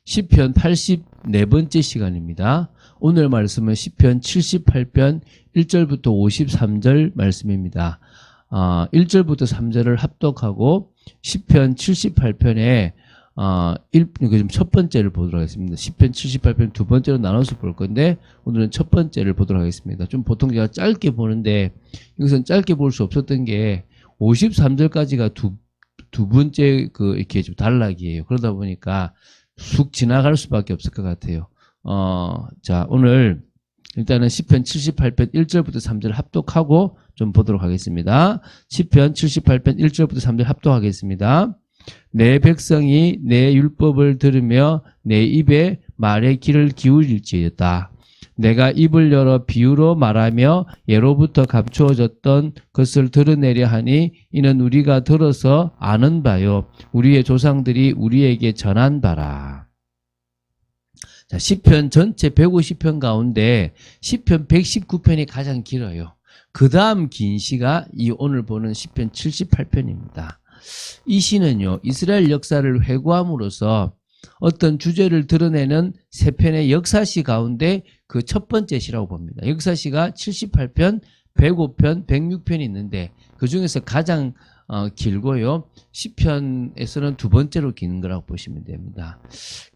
시편 84번째 시간입니다. 오늘 말씀은 시편 78편 1절부터 53절 말씀입니다. 1절부터 3절을 합독하고 시편 78편에 첫 번째를 보도록 하겠습니다. 시편 78편 두 번째로 나눠서 볼 건데 오늘은 첫 번째를 보도록 하겠습니다. 좀 보통 제가 짧게 보는데 여기서는 짧게 볼 수 없었던 게 53절까지가 두 번째 이렇게 좀 단락이에요. 그러다 보니까 쑥 지나갈 수밖에 없을 것 같아요. 자, 오늘 일단은 시편 78편 1절부터 3절 합독하고 좀 보도록 하겠습니다. 시편 78편 1절부터 3절 합독하겠습니다. 내 백성이 내 율법을 들으며 내 입에 말의 귀를 기울일지어다. 내가 입을 열어 비유로 말하며 예로부터 감추어졌던 것을 드러내려 하니 이는 우리가 들어서 아는 바요 우리의 조상들이 우리에게 전한 바라. 자, 시편 전체 150편 가운데 시편 119편이 가장 길어요. 그 다음 긴 시가 이 오늘 보는 시편 78편입니다. 이 시는요, 이스라엘 역사를 회고함으로써 어떤 주제를 드러내는 세 편의 역사시 가운데 그 첫 번째 시라고 봅니다. 역사시가 78편, 105편, 106편이 있는데 그 중에서 가장 길고요. 시편에서는 두 번째로 긴 거라고 보시면 됩니다.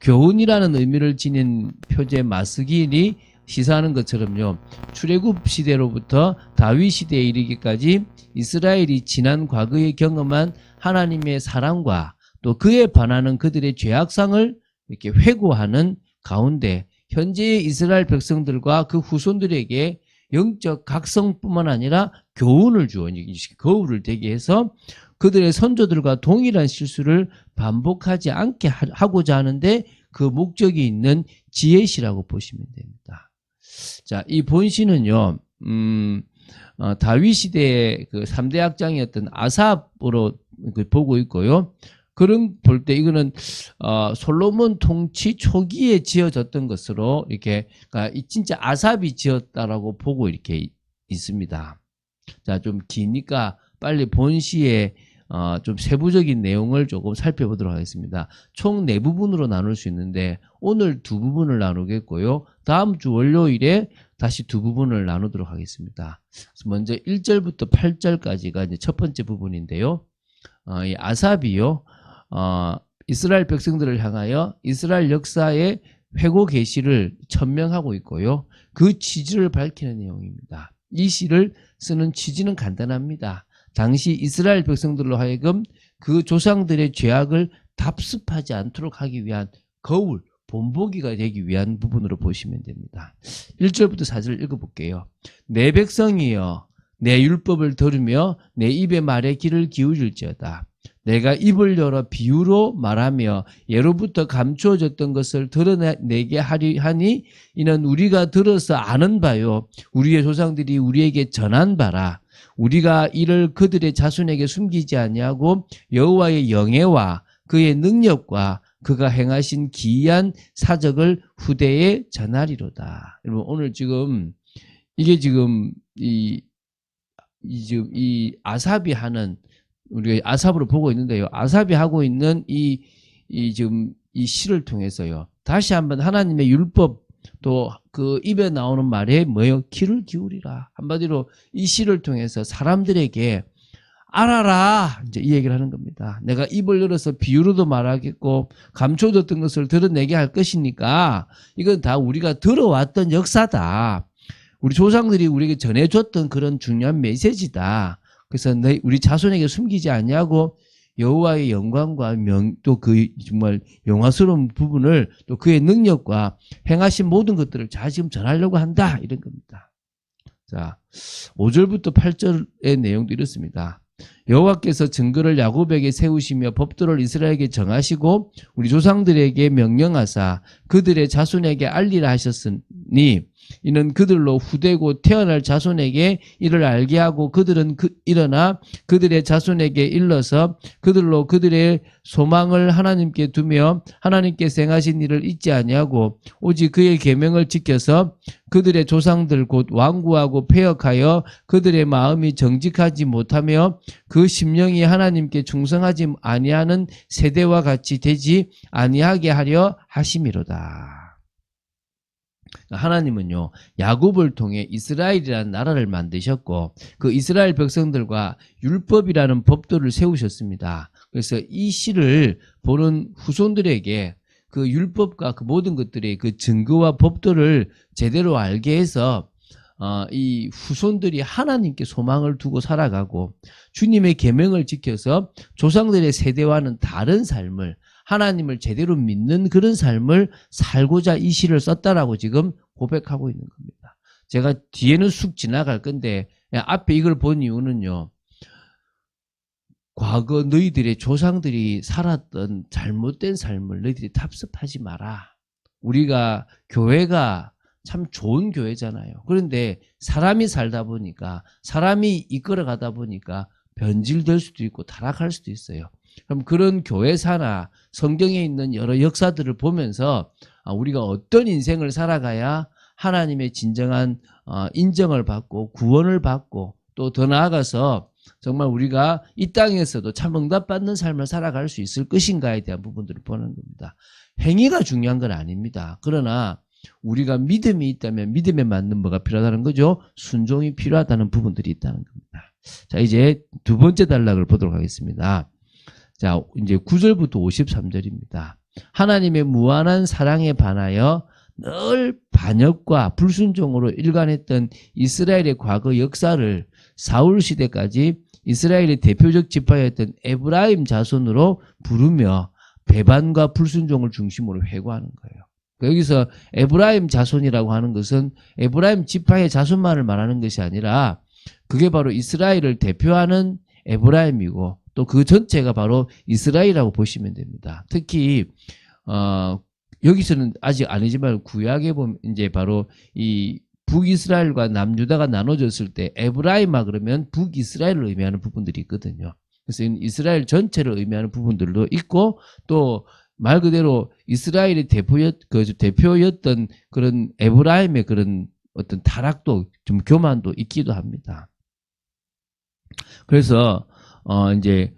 교훈이라는 의미를 지닌 표제 마스길이 시사하는 것처럼요. 출애굽 시대로부터 다윗 시대에 이르기까지 이스라엘이 지난 과거에 경험한 하나님의 사랑과 또 그에 반하는 그들의 죄악상을 이렇게 회고하는 가운데 현재의 이스라엘 백성들과 그 후손들에게 영적 각성뿐만 아니라 교훈을 주어 거울을 되게 해서 그들의 선조들과 동일한 실수를 반복하지 않게 하고자 하는데 그 목적이 있는 지혜시라고 보시면 됩니다. 자, 이 본시는요, 다윗 시대의 그 3대 악장이었던 아삽으로 보고 있고요. 그런 볼 때 이거는 솔로몬 통치 초기에 지어졌던 것으로 이렇게 그러니까 진짜 아삽이 지었다라고 보고 이렇게 있습니다. 자, 좀 기니까 빨리 본시의 좀 세부적인 내용을 조금 살펴보도록 하겠습니다. 총 4부분으로 나눌 수 있는데 오늘 2부분을 나누겠고요. 다음 주 월요일에 다시 2부분을 나누도록 하겠습니다. 먼저 1절부터 8절까지가 이제 첫 번째 부분인데요. 이 아삽이요. 이스라엘 백성들을 향하여 이스라엘 역사의 회고 계시를 천명하고 있고요. 그 취지를 밝히는 내용입니다. 이 시를 쓰는 취지는 간단합니다. 당시 이스라엘 백성들로 하여금 그 조상들의 죄악을 답습하지 않도록 하기 위한 거울, 본보기가 되기 위한 부분으로 보시면 됩니다. 1절부터 4절 읽어볼게요. 내 백성이여 내 율법을 들으며 내 입의 말에 귀를 기울일지어다. 내가 입을 열어 비유로 말하며 예로부터 감추어졌던 것을 드러내게 하니 이는 우리가 들어서 아는 바요 우리의 조상들이 우리에게 전한 바라. 우리가 이를 그들의 자손에게 숨기지 아니하고 여호와의 영예와 그의 능력과 그가 행하신 기이한 사적을 후대에 전하리로다. 여러분 오늘 지금 이게 지금 이 아삽이 하는 우리가 아삽으로 보고 있는데요. 아삽이 하고 있는 지금 이 시를 통해서요. 다시 한번 하나님의 율법 또 그 입에 나오는 말에 뭐예요? 귀를 기울이라. 한마디로 이 시를 통해서 사람들에게 알아라. 이제 이 얘기를 하는 겁니다. 내가 입을 열어서 비유로도 말하겠고 감춰졌던 것을 드러내게 할 것이니까 이건 다 우리가 들어왔던 역사다. 우리 조상들이 우리에게 전해줬던 그런 중요한 메시지다. 그래서 우리 자손에게 숨기지 않냐고 여호와의 영광과 또 그 정말 영화스러운 부분을 또 그의 능력과 행하신 모든 것들을 지금 전하려고 한다. 이런 겁니다. 자, 5절부터 8절의 내용도 이렇습니다. 여호와께서 증거를 야곱에게 세우시며 법도를 이스라엘에게 정하시고 우리 조상들에게 명령하사 그들의 자손에게 알리라 하셨으니 이는 그들로 후대고 태어날 자손에게 이를 알게 하고 그들은 일어나 그들의 자손에게 일러서 그들로 그들의 소망을 하나님께 두며 하나님께서 행하신 일을 잊지 아니하고 오직 그의 계명을 지켜서 그들의 조상들 곧 완구하고 패역하여 그들의 마음이 정직하지 못하며 그 심령이 하나님께 충성하지 아니하는 세대와 같이 되지 아니하게 하려 하심이로다. 하나님은요, 야곱을 통해 이스라엘이라는 나라를 만드셨고 그 이스라엘 백성들과 율법이라는 법도를 세우셨습니다. 그래서 이 시를 보는 후손들에게 그 율법과 그 모든 것들의 그 증거와 법도를 제대로 알게 해서 이 후손들이 하나님께 소망을 두고 살아가고 주님의 계명을 지켜서 조상들의 세대와는 다른 삶을 하나님을 제대로 믿는 그런 삶을 살고자 이 시를 썼다라고 지금 고백하고 있는 겁니다. 제가 뒤에는 쑥 지나갈 건데 앞에 이걸 본 이유는요. 과거 너희들의 조상들이 살았던 잘못된 삶을 너희들이 답습하지 마라. 우리가 교회가 참 좋은 교회잖아요. 그런데 사람이 살다 보니까 사람이 이끌어가다 보니까 변질될 수도 있고 타락할 수도 있어요. 그럼 그런 교회사나 성경에 있는 여러 역사들을 보면서 우리가 어떤 인생을 살아가야 하나님의 진정한 인정을 받고 구원을 받고 또 더 나아가서 정말 우리가 이 땅에서도 참 응답받는 삶을 살아갈 수 있을 것인가에 대한 부분들을 보는 겁니다. 행위가 중요한 건 아닙니다. 그러나 우리가 믿음이 있다면 믿음에 맞는 뭐가 필요하다는 거죠. 순종이 필요하다는 부분들이 있다는 겁니다. 자, 이제 두 번째 단락을 보도록 하겠습니다. 자, 이제 9절부터 53절입니다. 하나님의 무한한 사랑에 반하여 늘 반역과 불순종으로 일관했던 이스라엘의 과거 역사를 사울 시대까지 이스라엘의 대표적 지파였던 에브라임 자손으로 부르며 배반과 불순종을 중심으로 회고하는 거예요. 여기서 에브라임 자손이라고 하는 것은 에브라임 지파의 자손만을 말하는 것이 아니라 그게 바로 이스라엘을 대표하는 에브라임이고 또 그 전체가 바로 이스라엘이라고 보시면 됩니다. 특히 여기서는 아직 아니지만 구약에 보면 이제 바로 이 북이스라엘과 남유다가 나눠졌을 때 에브라임아 그러면 북이스라엘을 의미하는 부분들이 있거든요. 그래서 이스라엘 전체를 의미하는 부분들도 있고 또 말 그대로 이스라엘의 대표였던 그런 에브라임의 그런 어떤 타락도 좀 교만도 있기도 합니다. 그래서 이제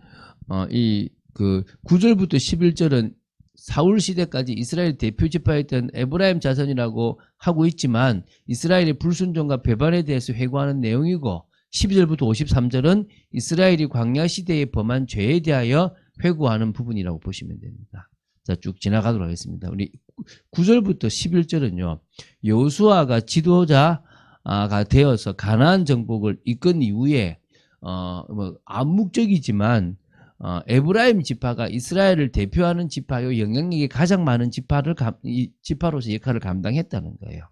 이 그 9절부터 11절은 사울 시대까지 이스라엘 대표 지파였던 에브라임 자손이라고 하고 있지만 이스라엘의 불순종과 배반에 대해서 회고하는 내용이고 12절부터 53절은 이스라엘이 광야 시대에 범한 죄에 대하여 회고하는 부분이라고 보시면 됩니다. 자, 쭉 지나가도록 하겠습니다. 우리 9절부터 11절은요. 여호수아가 지도자가 되어서 가나안 정복을 이끈 이후에 암묵적이지만 에브라임 지파가 이스라엘을 대표하는 지파요 영향력이 가장 많은 지파로서 역할을 감당했다는 거예요.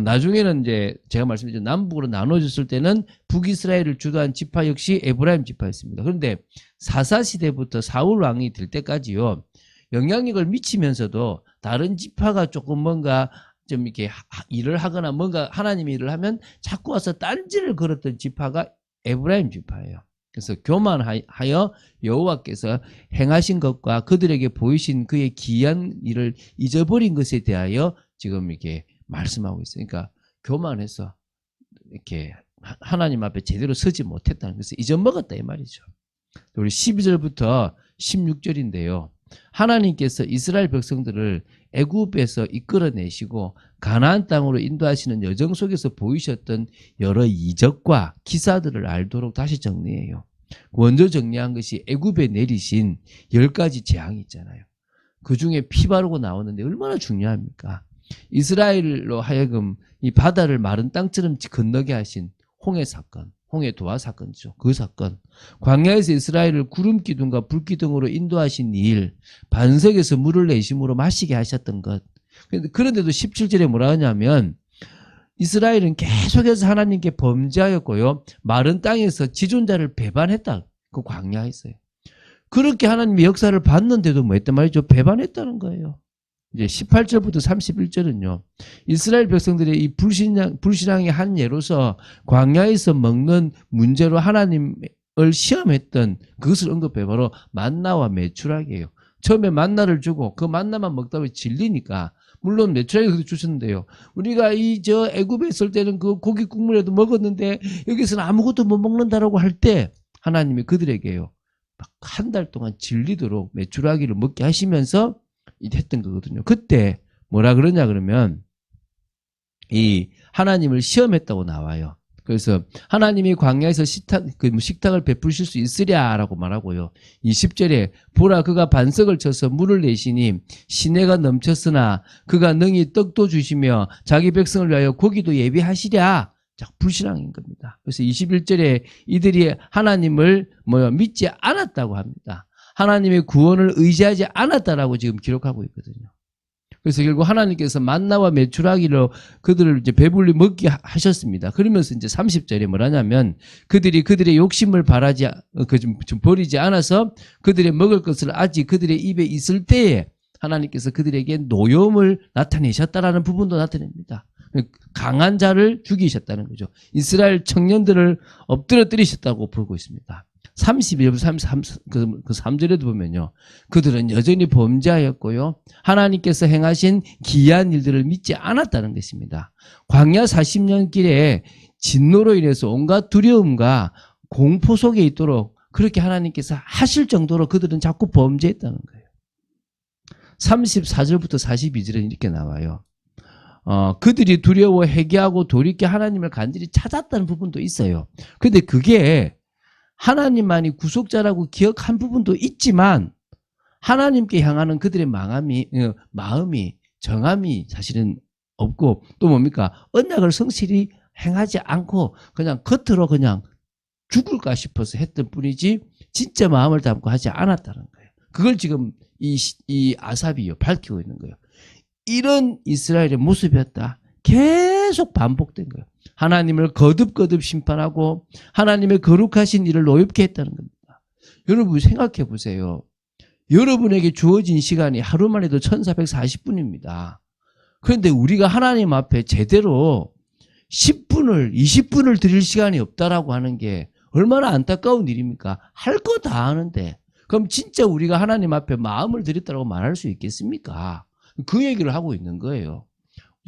나중에는 이제 제가 말씀드린 남북으로 나눠졌을 때는 북이스라엘을 주도한 지파 역시 에브라임 지파였습니다. 그런데 사사 시대부터 사울 왕이 될 때까지요 영향력을 미치면서도 다른 지파가 조금 뭔가 좀 이렇게 일을 하거나 뭔가 하나님의 일을 하면 자꾸 와서 딴지를 걸었던 지파가 에브라임 지파예요. 그래서 교만하여 여호와께서 행하신 것과 그들에게 보이신 그의 기이한 일을 잊어버린 것에 대하여 지금 이렇게 말씀하고 있어요. 그러니까 교만해서 이렇게 하나님 앞에 제대로 서지 못했다는 것을 잊어먹었다 이 말이죠. 우리 12절부터 16절인데요. 하나님께서 이스라엘 백성들을 애굽에서 이끌어내시고 가나안 땅으로 인도하시는 여정 속에서 보이셨던 여러 이적과 기사들을 알도록 다시 정리해요. 먼저 정리한 것이 애굽에 내리신 10가지 재앙이 있잖아요. 그중에 피 바르고 나오는데 얼마나 중요합니까? 이스라엘로 하여금 이 바다를 마른 땅처럼 건너게 하신 홍해 사건, 홍해 도화 사건이죠. 그 사건. 광야에서 이스라엘을 구름 기둥과 불 기둥으로 인도하신 일, 반석에서 물을 내심으로 마시게 하셨던 것. 그런데도 17절에 뭐라 하냐면 이스라엘은 계속해서 하나님께 범죄하였고요. 마른 땅에서 지존자를 배반했다. 그 광야에서요. 그렇게 하나님의 역사를 봤는데도 뭐 했단 말이죠? 배반했다는 거예요. 이제 18절부터 31절은요. 이스라엘 백성들의 이 불신앙의 한 예로서 광야에서 먹는 문제로 하나님을 시험했던 그것을 언급해 바로 만나와 메추라기예요. 처음에 만나를 주고 그 만나만 먹다 보면 질리니까 물론 메추라기도 주셨는데요. 우리가 애굽에 있을 때는 그 고기 국물에도 먹었는데 여기서는 아무것도 못 먹는다라고 할 때 하나님이 그들에게요. 한 달 동안 질리도록 메추라기를 먹게 하시면서 했던 거거든요. 그때 뭐라 그러냐 그러면 이 하나님을 시험했다고 나와요. 그래서 하나님이 광야에서 식탁을 베푸실 수 있으랴라고 말하고요. 20절에 보라 그가 반석을 쳐서 물을 내시니 시내가 넘쳤으나 그가 능히 떡도 주시며 자기 백성을 위하여 고기도 예비하시랴. 자, 불신앙인 겁니다. 그래서 21절에 이들이 하나님을 믿지 않았다고 합니다. 하나님의 구원을 의지하지 않았다라고 지금 기록하고 있거든요. 그래서 결국 하나님께서 만나와 메추라기로 그들을 이제 배불리 먹게 하셨습니다. 그러면서 이제 30절에 뭐라냐면 그들이 그들의 욕심을 좀 버리지 않아서 그들의 먹을 것을 아직 그들의 입에 있을 때에 하나님께서 그들에게 노염을 나타내셨다라는 부분도 나타냅니다. 강한 자를 죽이셨다는 거죠. 이스라엘 청년들을 엎드러뜨리셨다고 보고 있습니다. 3절에도 보면요. 그들은 여전히 범죄하였고요. 하나님께서 행하신 기이한 일들을 믿지 않았다는 것입니다. 광야 40년 길에 진노로 인해서 온갖 두려움과 공포 속에 있도록 그렇게 하나님께서 하실 정도로 그들은 자꾸 범죄했다는 거예요. 34절부터 42절은 이렇게 나와요. 그들이 두려워 회개하고 돌이켜 하나님을 간절히 찾았다는 부분도 있어요. 그런데 그게 하나님만이 구속자라고 기억한 부분도 있지만 하나님께 향하는 그들의 마음이 정함이 사실은 없고 또 뭡니까? 언약을 성실히 행하지 않고 그냥 겉으로 그냥 죽을까 싶어서 했던 뿐이지 진짜 마음을 담고 하지 않았다는 거예요. 그걸 지금 이 아삽이 밝히고 있는 거예요. 이런 이스라엘의 모습이었다. 계속 반복된 거예요. 하나님을 거듭거듭 심판하고 하나님의 거룩하신 일을 노엽게 했다는 겁니다. 여러분 생각해 보세요. 여러분에게 주어진 시간이 하루만 해도 1440분입니다. 그런데 우리가 하나님 앞에 제대로 10분을 20분을 드릴 시간이 없다라고 하는 게 얼마나 안타까운 일입니까? 할 거 다 하는데 그럼 진짜 우리가 하나님 앞에 마음을 드렸다고 말할 수 있겠습니까? 그 얘기를 하고 있는 거예요.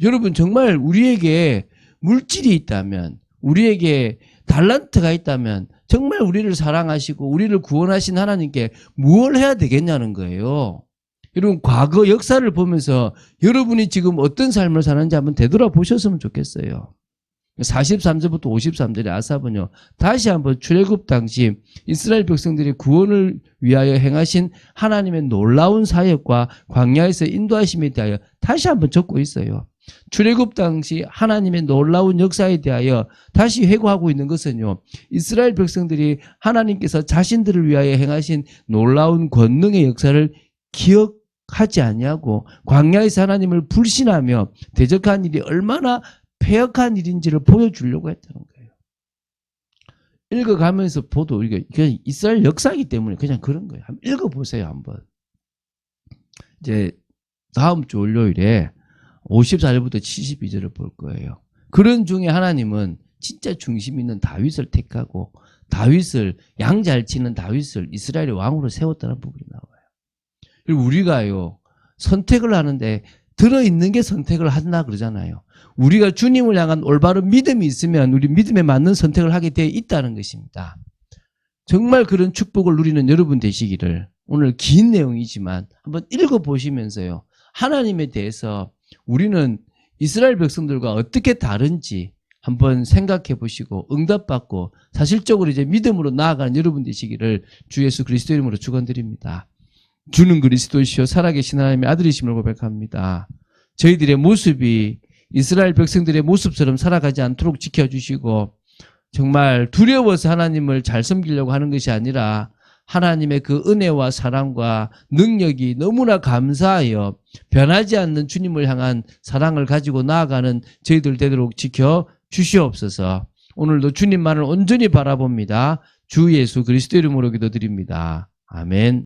여러분 정말 우리에게 물질이 있다면 우리에게 달란트가 있다면 정말 우리를 사랑하시고 우리를 구원하신 하나님께 무엇을 해야 되겠냐는 거예요. 여러분 과거 역사를 보면서 여러분이 지금 어떤 삶을 사는지 한번 되돌아보셨으면 좋겠어요. 43절부터 53절의 아삽은요. 다시 한번 출애굽 당시 이스라엘 백성들이 구원을 위하여 행하신 하나님의 놀라운 사역과 광야에서 인도하심에 대하여 다시 한번 적고 있어요. 출애굽 당시 하나님의 놀라운 역사에 대하여 다시 회고하고 있는 것은요. 이스라엘 백성들이 하나님께서 자신들을 위하여 행하신 놀라운 권능의 역사를 기억하지 아니하고 광야에서 하나님을 불신하며 대적한 일이 얼마나 폐역한 일인지를 보여주려고 했다는 거예요. 읽어가면서 보도 이게 이스라엘 역사이기 때문에 그냥 그런 거예요. 한번 읽어보세요. 한번. 이제 다음 주 월요일에 54절부터 72절을 볼 거예요. 그런 중에 하나님은 진짜 중심 있는 다윗을 택하고 다윗을 양 잘 치는 다윗을 이스라엘의 왕으로 세웠다는 부분이 나와요. 그리고 우리가요 선택을 하는데 들어있는 게 선택을 한다 그러잖아요. 우리가 주님을 향한 올바른 믿음이 있으면 우리 믿음에 맞는 선택을 하게 되어 있다는 것입니다. 정말 그런 축복을 누리는 여러분 되시기를 오늘 긴 내용이지만 한번 읽어보시면서요. 하나님에 대해서 우리는 이스라엘 백성들과 어떻게 다른지 한번 생각해 보시고 응답받고 사실적으로 이제 믿음으로 나아가는 여러분 되시기를 주 예수 그리스도 이름으로 축원드립니다. 주는 그리스도시요 살아계신 하나님의 아들이심을 고백합니다. 저희들의 모습이 이스라엘 백성들의 모습처럼 살아가지 않도록 지켜주시고 정말 두려워서 하나님을 잘 섬기려고 하는 것이 아니라 하나님의 그 은혜와 사랑과 능력이 너무나 감사하여 변하지 않는 주님을 향한 사랑을 가지고 나아가는 저희들 되도록 지켜주시옵소서. 오늘도 주님만을 온전히 바라봅니다. 주 예수 그리스도 이름으로 기도드립니다. 아멘.